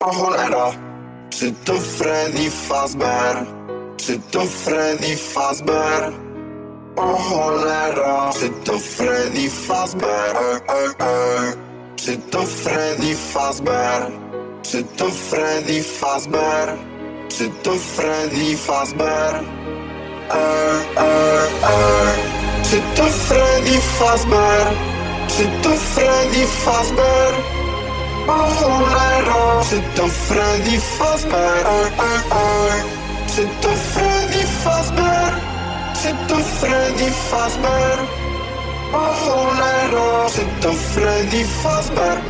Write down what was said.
O cholera, czy to Freddy Fazbear? Czy to Freddy Fazbear? O cholera, czy to Freddy Fazbear? Czy to Freddy Fazbear? Czy to Freddy Fazbear? Czy to Freddy Fazbear? Czy to Freddy Fazbear? Czy to Freddy Fazbear? O cholera, czy to Freddy Fazbear? Czy to Freddy Fazbear? Czy to Freddy Fazbear? O cholera, czy to Freddy Fazbear?